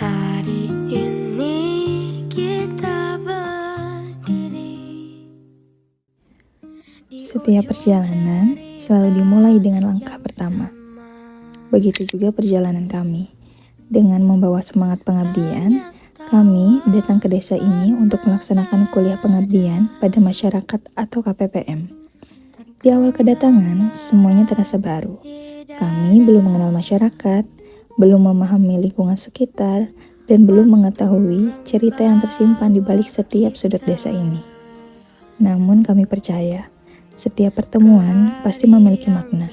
Hari ini kita berdiri. Setiap perjalanan selalu dimulai dengan langkah pertama. Begitu juga perjalanan kami. Dengan membawa semangat pengabdian, kami datang ke desa ini untuk melaksanakan kuliah pengabdian pada masyarakat atau KPPM. Di awal kedatangan, semuanya terasa baru. Kami belum mengenal masyarakat, belum memahami lingkungan sekitar, dan belum mengetahui cerita yang tersimpan di balik setiap sudut desa ini. Namun kami percaya, setiap pertemuan pasti memiliki makna.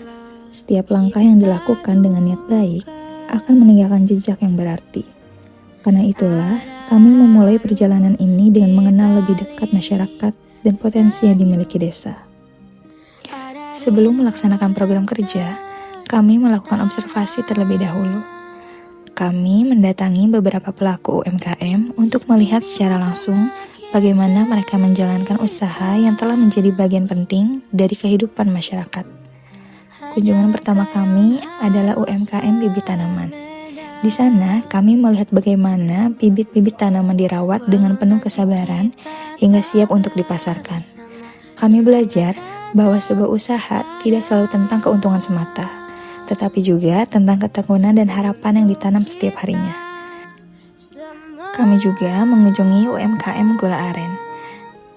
Setiap langkah yang dilakukan dengan niat baik akan meninggalkan jejak yang berarti. Karena itulah, kami memulai perjalanan ini dengan mengenal lebih dekat masyarakat dan potensi yang dimiliki desa. Sebelum melaksanakan program kerja, kami melakukan observasi terlebih dahulu. Kami mendatangi beberapa pelaku UMKM untuk melihat secara langsung bagaimana mereka menjalankan usaha yang telah menjadi bagian penting dari kehidupan masyarakat. Kunjungan pertama kami adalah UMKM bibit tanaman. Di sana, kami melihat bagaimana bibit-bibit tanaman dirawat dengan penuh kesabaran hingga siap untuk dipasarkan. Kami belajar bahwa sebuah usaha tidak selalu tentang keuntungan semata, tetapi juga tentang ketekunan dan harapan yang ditanam setiap harinya. Kami juga mengunjungi UMKM gula aren.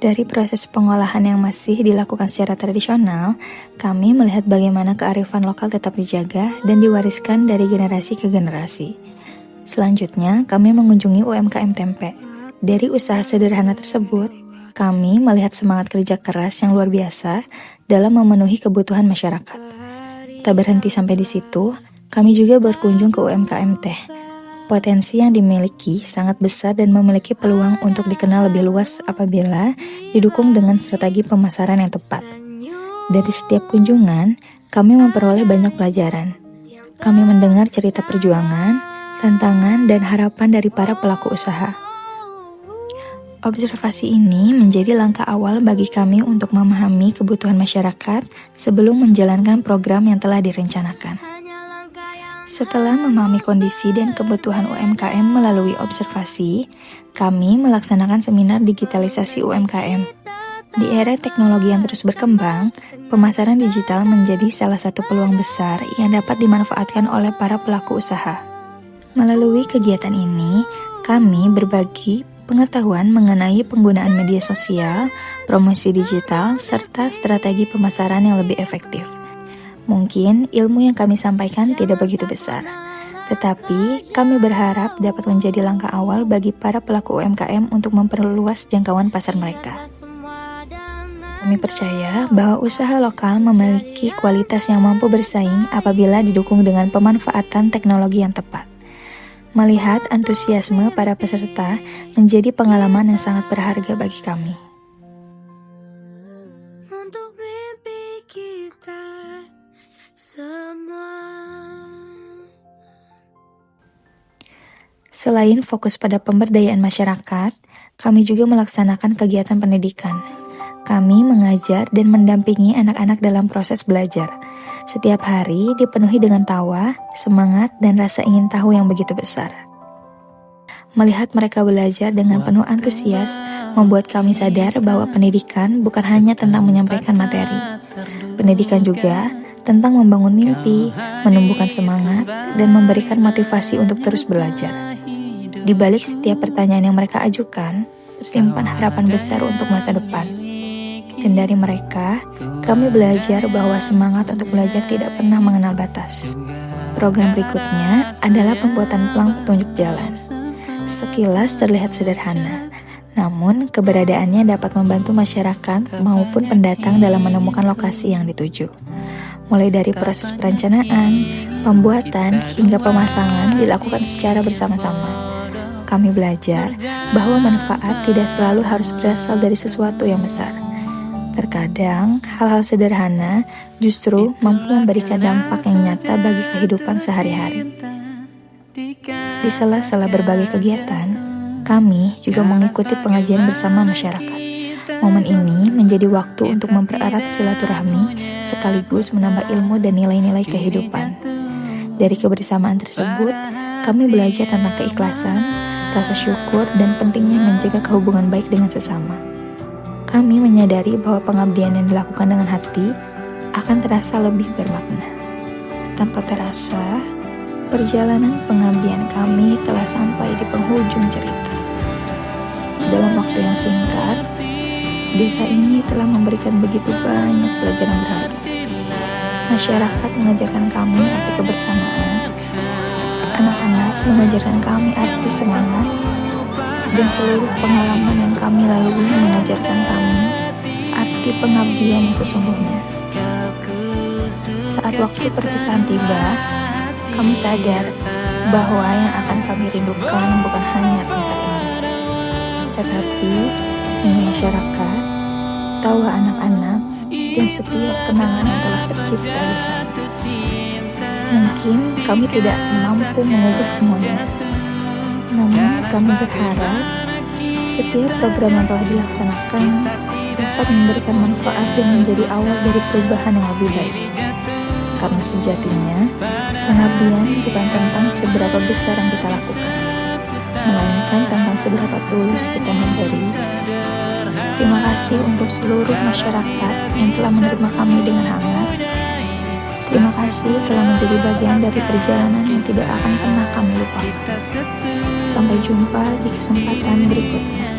Dari proses pengolahan yang masih dilakukan secara tradisional, kami melihat bagaimana kearifan lokal tetap dijaga dan diwariskan dari generasi ke generasi. Selanjutnya, kami mengunjungi UMKM tempe. Dari usaha sederhana tersebut, kami melihat semangat kerja keras yang luar biasa dalam memenuhi kebutuhan masyarakat. Tak berhenti sampai di situ, kami juga berkunjung ke UMKM teh. Potensi yang dimiliki sangat besar dan memiliki peluang untuk dikenal lebih luas apabila didukung dengan strategi pemasaran yang tepat. Dari setiap kunjungan, kami memperoleh banyak pelajaran. Kami mendengar cerita perjuangan, tantangan, dan harapan dari para pelaku usaha. Observasi ini menjadi langkah awal bagi kami untuk memahami kebutuhan masyarakat sebelum menjalankan program yang telah direncanakan. Setelah memahami kondisi dan kebutuhan UMKM melalui observasi, kami melaksanakan seminar digitalisasi UMKM. Di era teknologi yang terus berkembang, pemasaran digital menjadi salah satu peluang besar yang dapat dimanfaatkan oleh para pelaku usaha. Melalui kegiatan ini, kami berbagi pengetahuan mengenai penggunaan media sosial, promosi digital, serta strategi pemasaran yang lebih efektif. Mungkin ilmu yang kami sampaikan tidak begitu besar, tetapi kami berharap dapat menjadi langkah awal bagi para pelaku UMKM untuk memperluas jangkauan pasar mereka. Kami percaya bahwa usaha lokal memiliki kualitas yang mampu bersaing apabila didukung dengan pemanfaatan teknologi yang tepat. Melihat antusiasme para peserta menjadi pengalaman yang sangat berharga bagi kami. Untuk mimpi kita semua. Selain fokus pada pemberdayaan masyarakat, kami juga melaksanakan kegiatan pendidikan. Kami mengajar dan mendampingi anak-anak dalam proses belajar. Setiap hari dipenuhi dengan tawa, semangat, dan rasa ingin tahu yang begitu besar. Melihat mereka belajar dengan penuh antusias, membuat kami sadar bahwa pendidikan bukan hanya tentang menyampaikan materi. Pendidikan juga tentang membangun mimpi, menumbuhkan semangat, dan memberikan motivasi untuk terus belajar. Di balik setiap pertanyaan yang mereka ajukan, tersimpan harapan besar untuk masa depan. Dan dari mereka, kami belajar bahwa semangat untuk belajar tidak pernah mengenal batas. Program berikutnya adalah pembuatan plang petunjuk jalan. Sekilas terlihat sederhana, namun keberadaannya dapat membantu masyarakat maupun pendatang dalam menemukan lokasi yang dituju. Mulai dari proses perencanaan, pembuatan, hingga pemasangan dilakukan secara bersama-sama. Kami belajar bahwa manfaat tidak selalu harus berasal dari sesuatu yang besar. Terkadang, hal-hal sederhana justru mampu memberikan dampak yang nyata bagi kehidupan sehari-hari. Di sela-sela berbagai kegiatan, kami juga mengikuti pengajian bersama masyarakat. Momen ini menjadi waktu untuk mempererat silaturahmi sekaligus menambah ilmu dan nilai-nilai kehidupan. Dari kebersamaan tersebut, kami belajar tentang keikhlasan, rasa syukur, dan pentingnya menjaga kehubungan baik dengan sesama. Kami menyadari bahwa pengabdian yang dilakukan dengan hati akan terasa lebih bermakna. Tanpa terasa, perjalanan pengabdian kami telah sampai di penghujung cerita. Dalam waktu yang singkat, desa ini telah memberikan begitu banyak pelajaran berharga. Masyarakat mengajarkan kami arti kebersamaan, anak-anak mengajarkan kami arti semangat, dan seluruh pengalaman yang kami lalui mengajarkan kami arti pengabdian yang sesungguhnya. Saat waktu perpisahan tiba, kami sadar bahwa yang akan kami rindukan bukan hanya tempat ini, tetapi senyum masyarakat, tawa anak-anak, dan setiap kenangan yang telah tercipta bersama. Mungkin kami tidak mampu mengubah semuanya, namun kami berharap setiap program yang telah dilaksanakan dapat memberikan manfaat dan menjadi awal dari perubahan yang lebih baik. Karena sejatinya, pengabdian bukan tentang seberapa besar yang kita lakukan, melainkan tentang seberapa tulus kita memberi. Terima kasih untuk seluruh masyarakat yang telah menerima kami dengan hangat. Terima kasih telah menjadi bagian dari perjalanan yang tidak akan pernah kami lupakan. Sampai jumpa di kesempatan berikutnya.